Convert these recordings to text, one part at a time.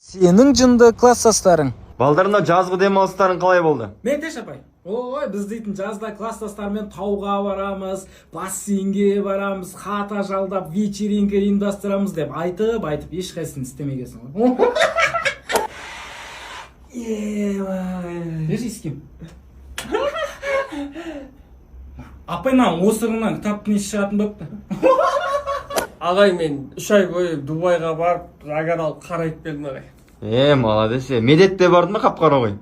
Сенің жынды класстастарың. Балдарында жазғы демалыстарың қалай болды? Мендеш апай. Ой, біз дейтін жазда класстастармен тауға барамыз, бассейнге барамыз, хата жалдап, вечеринка ұйымдастырамыз деп айтып ешқайсысын істемегенсің ғой. Ешкім. Апайнан осырыңнан кітаптың есі шығатын бөпті. Ағай, мен 3 ай бойы Дубайға барып, загар алып қарайып келдім ағай. Молодец. Медет те бардың ма қап-қара ғой?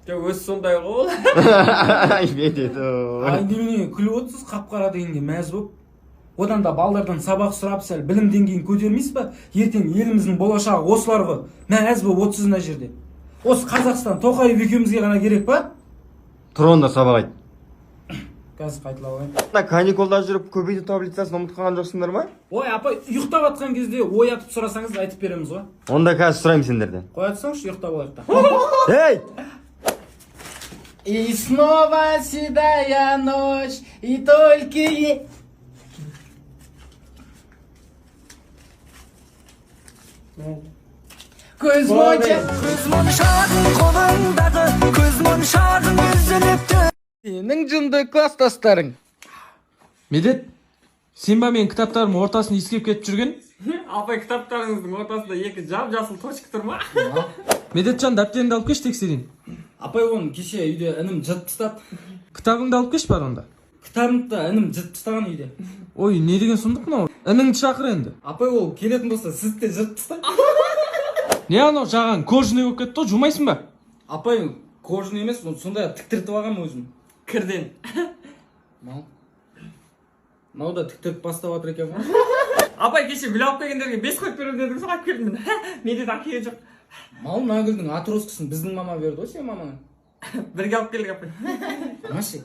Өзі сондай ғой. Медет. Ай, немене күліп отырсыз қап-қара дегенге мәз болып. Одан да балдардан сабақ сұрап сәл білім деңгейін көтермейсіз ба? Ертең еліміздің болашағы осылар ғой. Мәз болып отырсыз мына жерде. Осы Қазақстан Тоқаев екеумізге ғана керек па? Тұр онда сабақ айт. Қазір қайталап алайын. Каникулда жүріп көбейту таблицасын ұмытып қалған жоқсыңдар ма? Ой, апай, ұйықтап жатқан кезде оятып сұрасаңыз айтып береміз ғой. Онда қазір сұраймын сендерден. Қоя тұрсаңызшы, ұйықтап алайық та. Ей! И снова седая ночь, и только... Көз моншағың қолыңдағы, көз моншағың үзіліпті. Сенің жынды класстастарың. Медет, сен ба мен кітаптарымның ортасын иіскеп кетіп жүрген? Апай, кітаптарыңыздың ортасында 2 жап-жасыл точка тұр ма? Медетжан, дәптеріңді алып кеш тексерейін. Апай, оны кеше үйде інім жыртып тастады. Кітабыңды алып кеш бар онда. Кітабымды інім жыртып тастаған үйде. Ой, не деген сұмдық мынау? Ініңді шақыр енді. Апай, ол келетін болса, сізді де жыртып тастайды. Не анау жаған кожаный болып кетті ғой, жумайсың ба? Апай, кожаный емес, сондай тіктіртіп алғам өзім. Кірден. Мынау да тіктіріп бастап жатыр екен ғой. Апай, кеше гүл алып келгендерге 5 қойып беріп дедім, соға келдім мен. Медет әкелген жоқ. Мал мына гүлдің атроскасын біздің мама берді ғой, сен мамаңа. Бірге алып келдік апай. Маши.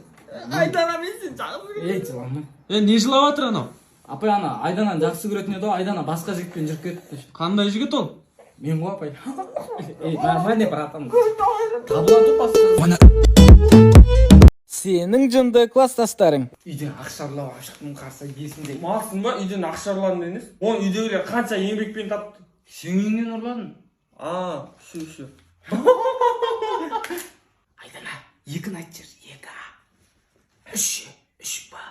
Айдана, мен сен жағып Ей, жылама. Не жылап жатыр анау? Апай, ана Айдананы жақсы көретін еді ғой, Айдана басқа жігітпен жүріп кетті. Қандай жігіт ол? Мен ғой апай. Ей, нормальный братан. Табылады басқа. Сенің жынды класстастарың. Үйден ақшарлау ашықтың қарсы есінде. Мақсың ба, үйден ақшарладың емес? Оны үйдегілер қанша еңбекпен тапты? Сен үйіңнен ұрладың. Шу. Айдана, 2-ні айт жер, 2. 3 ба.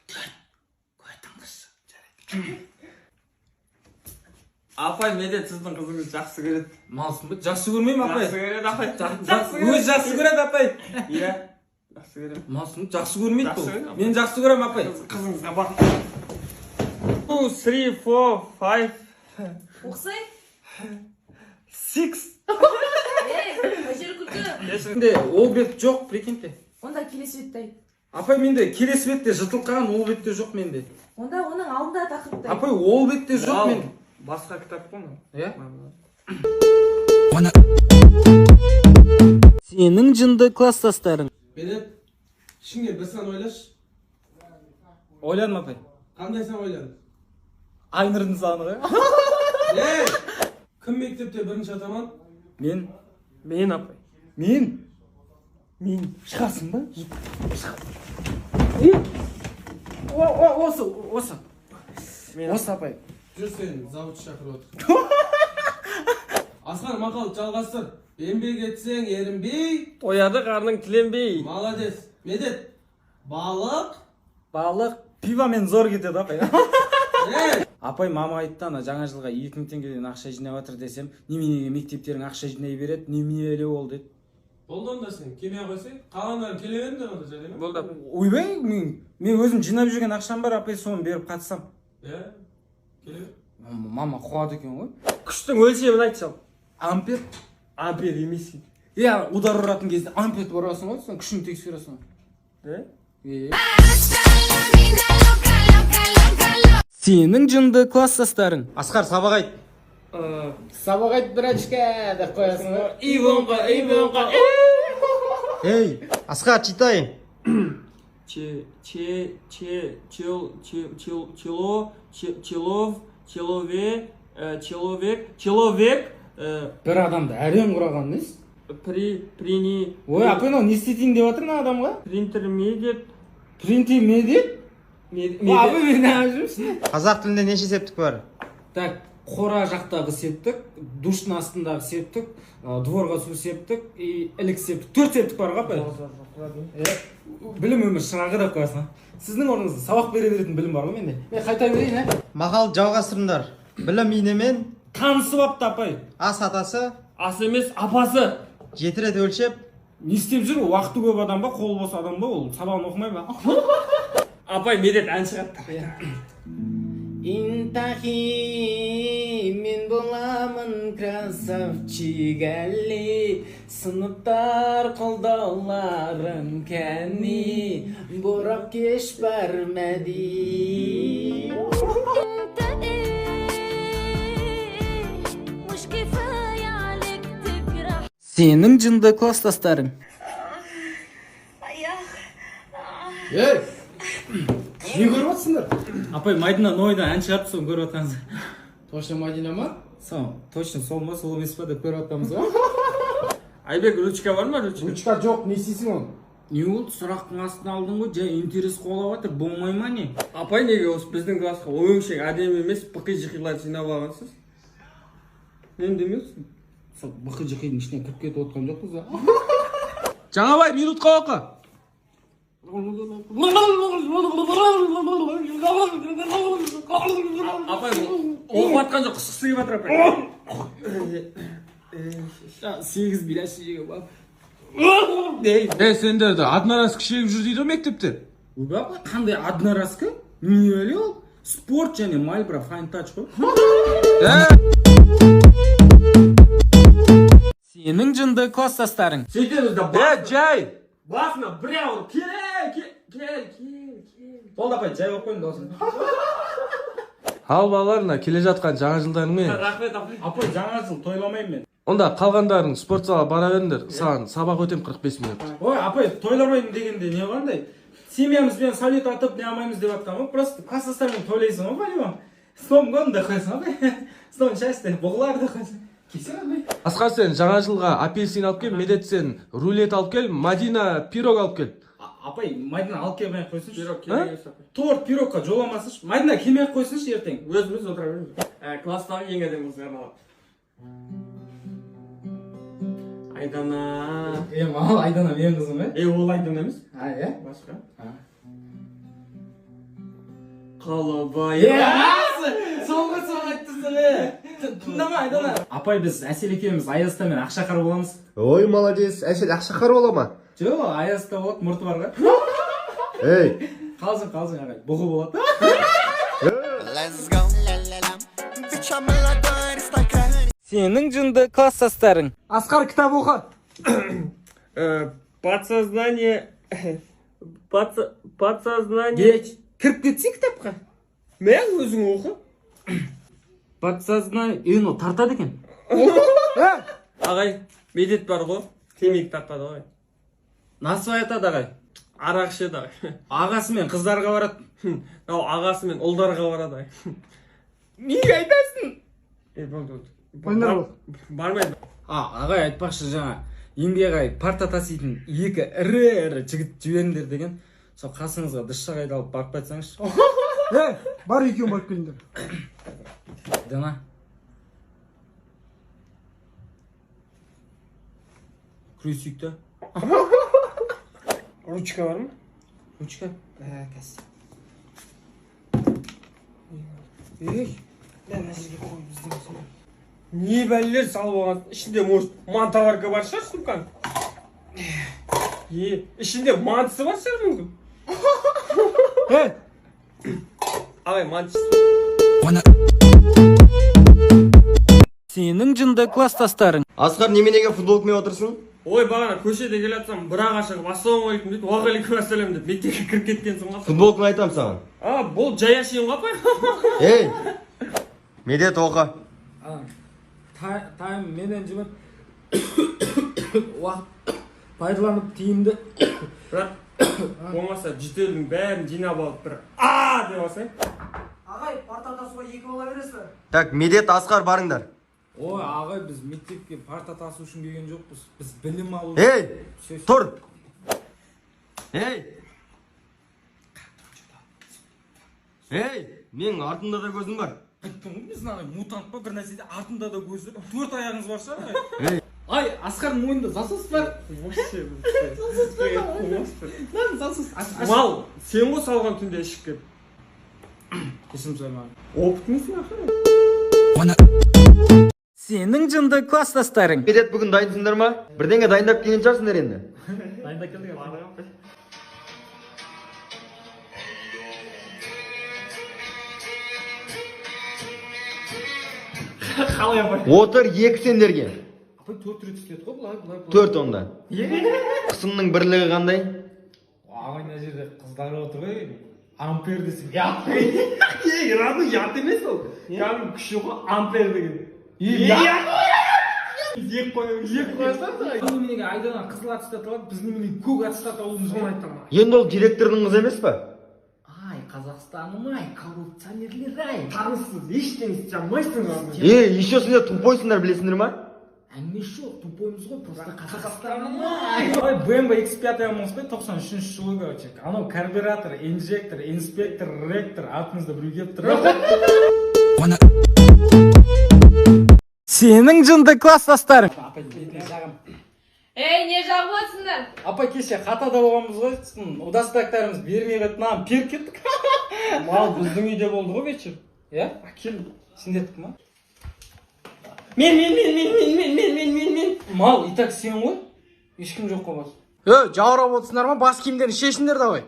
4. Көйтіңіз. Апай, Медет сіздің қызыңыз жақсы көреді. Малсың ба? Жақсы көрмеймін, апай. Жақсы көреді, апай. Өз жақсы көреді, апай. Иә, жақсы көреді. Малсың ба? Жақсы көрмейді бұл. Жақсы көреді. Мен жақсы көрем, апай. Қызыңызға бақ. 2, 3, 4, 5. Оқсай? 6. Ажер күлкі. Менде ол бет жоқ, прикиньте. Онда келесі бетті айт. Апай, менде келесі бетте жыртылып қалған, ол бетте жоқ менде. Онда оның алдында тақырыпты айт. Апай, ол бетте жоқ мен. Басқа кітап қой. Иә? Сенің жынды класстастарың. Медет, ішіңе бір сан ойлашы. Ойладым, апай. Қандай сан ойладың? Айнырдың саны ғой. Кім мектепте бірінші атаман? Мен, апай. Мен? Шығасың ба? Осы. Осы, апай. Жүр сен, завод шақырып отыр. Асқар, мақал жалғастыр. Еңбек етсең ерінбей. Тояды қарның тіленбей. Молодец. Медет, балық. Пивамен зор кетеді, апай. Апай, мама айтты, ана жаңа жылға 2000 теңгеден ақша жинап жатыр десем, неменеге мектептерің ақша жинай береді, неменелі ол деді. Болды онда сен, келмей қойсай. Қалғандарын келе беріңдер онда жайлы ма? Болды. Ойбай, мен өзім жинап жүрген ақшам бар, апай, соны беріп қатысам. Иә, келе бер. Мама қуады екен ғой. Күштің өлшемін айтсам. Ампер? Ампер емес. Иә, удар ұратын кезде амперді ұрасың ғой, сен күшін тексересің ғой. Сенің жынды класстастарың. Асқар, сабақ айт. Сабақ айт, брачка, деп қоясың ғой. Ивонға. Ей, Асқар, читай. Человек. Бір адамды әрең құраған нес? Ой, апай, не істейтін деп жатыр на адамға? Принтермедиат. Апай, мен не жүрмісің? Қазақ тілінде неше септік бар? Так, қора жақтағы септік, душтың астындағы септік, дворға су септік, ілік септік, 4 септік бар ғой апай. Білім өмір шырағы деп қоясың. Сіздің орныңызда сабақ бере беретін білім бар ғой менде. Мен қайта берейін, Мақал жалғастырыңдар. Білім инемен, Танысы бапты апай. ас атасы, Ас емес, апасы. 7 рет өлшеп, Не істеп жүр? Уақыты көп адам ба, қолы бос адам ба, ол сабағын оқымай ба? Апай медет ән шығады. Интахи, мен боламын красавчик әлі, сыныптар қолдауларым кәні, борап кеш бар мәди. Сенің жынды класстастарың. Ей! Не көріп отырсыңдар? Апай, Майдина Нойда ән шығарып соны көріп отырсаңыз. Точно Мадина ма? Точно сол ма, сол емес па деп көріп отырмыз ғой. Айбек, ручка бар ма, ручка? Ручка жоқ, не істейсің оны? Не болды? Сұрақтың астына алдың ғой, жай интерес қолап жатыр, болмай ма не? Апай неге осы біздің классқа өңшең әдемі емес бықи-жықилар жинап алғансыз? Мен демексің? Сол бықы-жықидың ішіне кіріп кетіп отқан жоқпыз ба? жаңабай минутқа оқы. Апай, оқып атқан жоқ, құсқысы келіп жатыр апай. 8 билашы жеге бап. Сендерді аднарас кішегіп жүр дейді мектепте. Бапа, қандай одноразка? Не өлі ол? Спорт және Мальбро Fine Touch қой. Сенің жынды класстастарың. Сөйтеміз да жай. басына біреу кел. Болды апай, жай оқып қойын даусын. Ал балаларына келе жатқан жаңа жылдарыңмен. Рахмет апай. Апай, жаңа жыл тойламаймын мен. Онда қалғандарың спорт зала бара беріңдер. Саған сабақ өтем 45 минут. Ой, апай, тойламаймын дегенде не қандай? Семьямызбен салют атып не алмаймыз деп жатқан ғой. Просто класстастармен тойлайсың ғой, понимаешь? С Новым годом да қойсың, апай. С новым счастьем, бұғылар да қойсың. Кесер апай. Асқар, сен жаңа жылға апельсин алып кел, Медет сен рулет алып кел, Мадина пирог алып кел. Апай, Майдина алып келмей қойсыншы. Пирог керек емес апай. Торт пирогқа жоламасыншы. Майдина келмей қойсыншы ертең. Өзіміз отыра береміз. Класстағы ең әдемі қызға арналады. Айдана. Мал Айдана менің қызым, Ол Айдана емес? иә? Басқа. Қалабай. Соңғы айтты. Тыңдама Айдана. Апай, біз Әсел екеуміз Аяздамен ақшақар боламыз. ой, молодец, әсел ақшақар бола ма? Жоқ, Аязда болады, мұрты бар ғой. Ей, Қалжың, ағай. Бұғы болады. Сенің жынды класстастарың. Асқар, кітап оқы. Подсознание. Подсознание. Geç. Кіріп кетсей кітапқа. Мен өзің оқы. Подсознание. Ол тартады екен. Ағай, медет бар ғой. Темекі тартады ғой. Насып айтады ағай. Арақ ішеді ағай. Ағасы мен қыздарға барады. Ағасы мен ұлдарға барады ағай. Неге айтасың? Бармайды. Ағай айтпақшы жаңа. Еңбек ағай парта таситын екі ірі жігіт жіберіңдер деген. Сол қасыңызға дыш жағайды алып барып қайтсаңызшы. Бар екеуін барып келіңдер. Дана. Күресейік та. Ручка бар ма? Ручка. Кәс. Не бәлелер салып алған. Ішінде может манталарга бар шығар сумкаң. Ішінде мантысы бар шығар мүмкін. Ағай, мантысы. Сенің жынды класстастарың. Асқар, неменеге футболкамен отырсың? Ой, бағана көшеде келе жатсам, бір аға шығып, ассалаумағалейкум дейді, уағалейкум ассалам деп мектепке кіріп кеткенсің ғой. Футболканы айтам саған. Бұл жай әшейін ғой апай. Ей, Медет оқы. Тайм менеджмент уақыт пайдаланып тиімді. Бірақ болмаса жүтердің бәрін жинап алып бір деп алсаң. Ағай, парта тасуға 2 бола бересіз. Так, Медет, Асқар барыңдар. Ой, ағай, біз мектепке парта тасу үшін келген жоқпыз. Біз білім алу. Ей, тұр. Ей, менің артымда да көзім бар. айттым ғой мен знаю мутант па бір нәрседе артында да көзі 4 аяғыңыз бар шығар. Ай, Асқардың мойнында засос бар. Мал, сен ғой салған түнде ішіп кеп. Есім саймаған. Опытмысың аха? Сенің жынды класстастарың. медет бүгін дайынсыңдар ма? Бірдеңе дайындап келген шығарсыңдар енді. Дайындап келдік. Отыр екі сендерге. Апай 4 рет істеді ғой бұлай. 4 онда. Қысымның бірлігі қандай? Ағай мына жерде қыздар отыр ғой. Ампер десем. Рану ят емес ол. Кәдімгі күші ғой ампер деген. Ек қоясың. Неменеге айдадан қызыл аттестат алады, біз неменеге көк аттестат алуымыз оны айтам. Енді ол директордың қызы емес па? Ай, Қазақстаным ай, коррупционерлер ай. Танысыз, ештеңе істемейсің ғана. Еще сендер тупойсыңдар білесіңдер ма? Әңгіме жоқ, тупоймыз ғой, просто Қазақстаным ай. Ой, BMW X5 алмаңыз бе 93 жылы короче. Анау карбюратор, инжектор, инспектор, ректор атыңызда біреу келіп тұр. Сенің жынды класстастарың. Апай, бетіне жағым. Ей, не жағып отырсыңдар? Апай, кеше қатада болғанбыз ғой, удастықтарымыз бермей қайтынан періп кеттік. Мал біздің үйде болды ғой вечер. Иә? Кел, сендердік ма? Мен. Мал, и так сен ғой? Ешкім жоқ қой бас. Жаурап отырсыңдар ма? Бас киімдерін шешіңдер давай.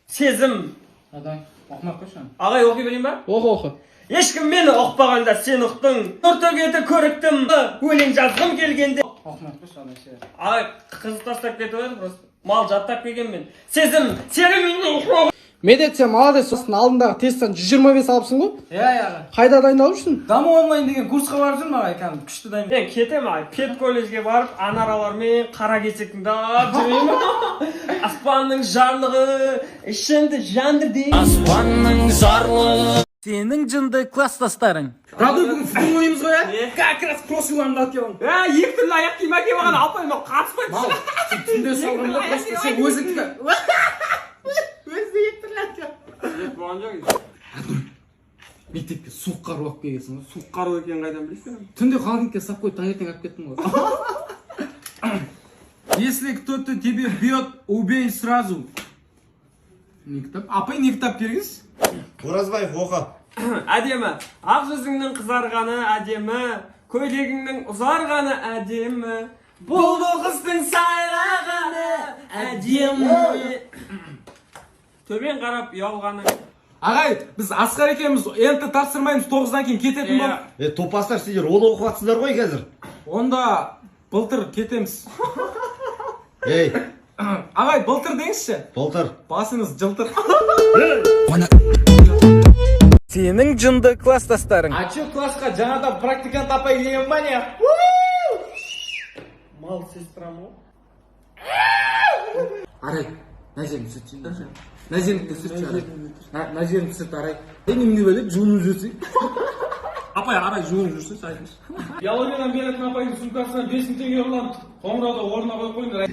Сезім. Адай, оқымақ қойшан. Ағай оқи берейін ба? Оқы. Ешкім мені ұқпағанда сен ұқтың. Нұртөгеті көріктім. Өлең жазғым келгенде. Оқымақ қойшан. Ағай қыз тастап кетіп еді просто. Мал жаттап келген мен. Сезім, сенің Медет, сен молодец, сосын алдындағы тесттен 125 алыпсың ғой? Иә. Қайда дайындалып жүрсің? Даму онлайн деген курсқа барып жүрмін ағай, кәдімгі күшті дайын. Мен кетем ағай, пет колледжге барып, анаралармен қара кесек тыңдап жүрейін. Аспанның жарлығы, ішімді жандырды. Аспанның жарлығы. Сенің жынды класстастарың. Радой бүгін футбол ойымыз ғой, ә? Как раз прошлыйларымды алып келдім. Екі түрлі аяқ киім әкеп алған алпай, мен қатыспайды. Мал, түнде салғанда просто сен өзің Болған жоқ. мектепке суық қару алып келгенсің ғой. Суық қару екенін қайдан білесің? Түнде холодильникке салып қойып таңертең алып кеттім ғой. Если кто-то тебе бьет, убей сразу. Не кітап? Апай не кітап беріңіз? Оразбаев оқы. Әдемі, ақ жүзіңнің қызарғаны әдемі, көйлегіңнің ұзарғаны әдемі, бұлбұл қыздың сайрағаны әдемі. Төбен қарап ұялғаны. Ағай, біз Асқар екенбіз, енді тапсырмаймыз, 9-дан кейін кететін бол. Топастар сендер ол оқып атсыздар ғой қазір. Онда былтыр кетеміз. Ағай, былтыр деңізші? Былтыр. Басыңыз жылтыр. Сенің жынды класстастарың. А че классқа жаңадан практикант апай келген ба не? Мал сестрам ғой. Арай, на жерін сүртші. На жерін сүртші, Арай. На жерін сүрт, Арай. Немене бөлек, жуынып жүрсің. Апай, арай жуынып жүрсің, сайдыңыз. Биологиядан беретін апайдың сумкасынан 5 теңге ұрлап, қоңырауды орнына қойып қойыңдар.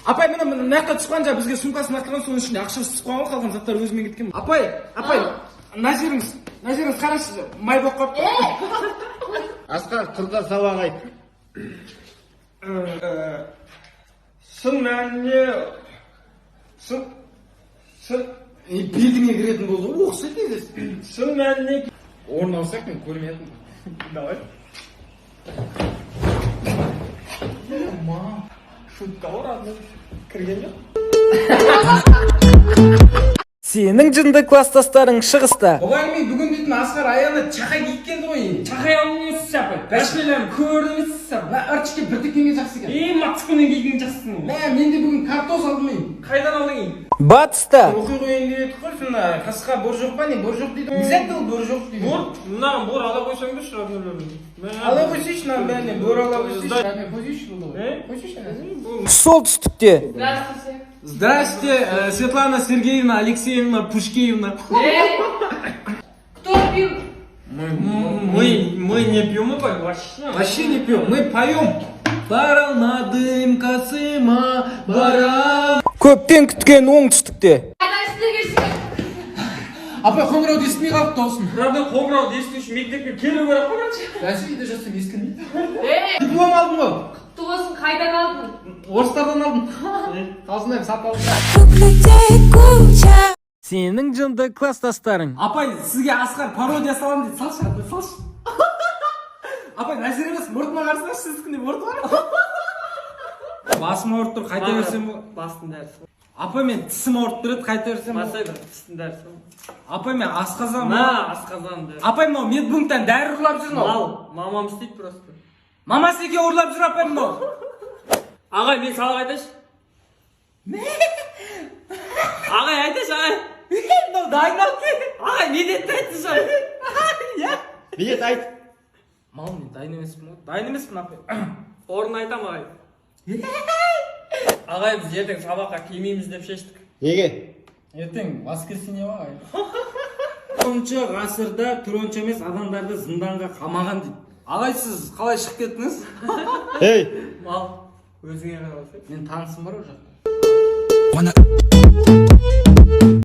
Апай, мына мақта түсқан жа бізге сумкасын атқан соның ішінде ақша түсіп қалған, қалған заттар өзімен кеткен. Апай, на жеріңіз қарашы, май болып қапты. Асқар, қызға сабақ айт. Шын мәніне... Белдіңе кіретін болды, оқсы дегіз. Шын мәніне... Орын алсақ мен көрмедім. Давай. Шутка бар адны. Кірген жоқ. Сенің жынды класстастарың шығыста. Мұғалімей бүгін дейтін Асқар аяғына чақай киіккенді ғой. Чақай алмайсыз апай. Бәшмелерім көрдіңіз сап. Ұрчыке бір текенге жақсы екен. Мацкүнен келген жақсың. Мен де бүгін картоз алдым мен. Қайдан алдың? Батыста. Оқи қойын дедік қой, сонда қасқа бор жоқ па не? Бор жоқ дейді. Не айтты ол бор жоқ дейді. Бор? Мынаған бор ала қойсаң да шығарып. Ала қойсайшы, мынаған бәріне бор ала қойсайшы. Қойсайшы. Солтүстікте. Здравствуйте. Здрасте, Светлана Сергеевна Алексеевна Пушкеевна. Кто пил? Мы не пьем, мы поем. Вообще не пьем, мы поем. Барал на дым косыма, барал. Көптен күткен оңтүстікте. Қайда істегенсің? Апай қоңырауды естімей қалыпты осыны. Бірақ қоңырауды есту үшін мектепке келу керек қой бірінші. Бәсе үйде жатсам ескілмейді. Диплом алдым ғой. Құтты болсын, қайдан алдың? Орыстардан алдым. Қалсынайым сатып алдым. Сенің жынды класстастарың. Апай сізге Асқар пародия салам дейді. Салшы апай салшы. Апай Назир емес мұртыма қарсаңшы сіздікіндей мұрты бар. Басым ауырып тұр, қайта берсем. Бастың дәрісі. Апай мен тісім ауырып тұрады, қайта берсем. Басай бір тістің дәрісі. Апай мен асқазан. Асқазан дәрісі. Апай мынау медпункттан дәрі ұрлап жүр мынау. Мамам істейді просто. Мамасы еке ұрлап жүр апай мынау. Ағай мен сабақ айтайыншы. Ағай айтайыншы ағай. Мынау дайындалып кел. Ағай медетті айтыңызшы ағай. Медет айт. Мал мен дайын емеспін ғой. Дайын емеспін апай. Орын айтам ағай. Ағай біз ертең сабаққа келмейміз деп шештік. Неге? Ертең воскресенье ағай. 10-шы ғасырда түроншы емес адамдарды зынданға қамаған дейді. Ағай сіз қалай шығып кеттіңіз? Ей, Мал өзіңе қарап алсай. Мен танысым бар ол жақта.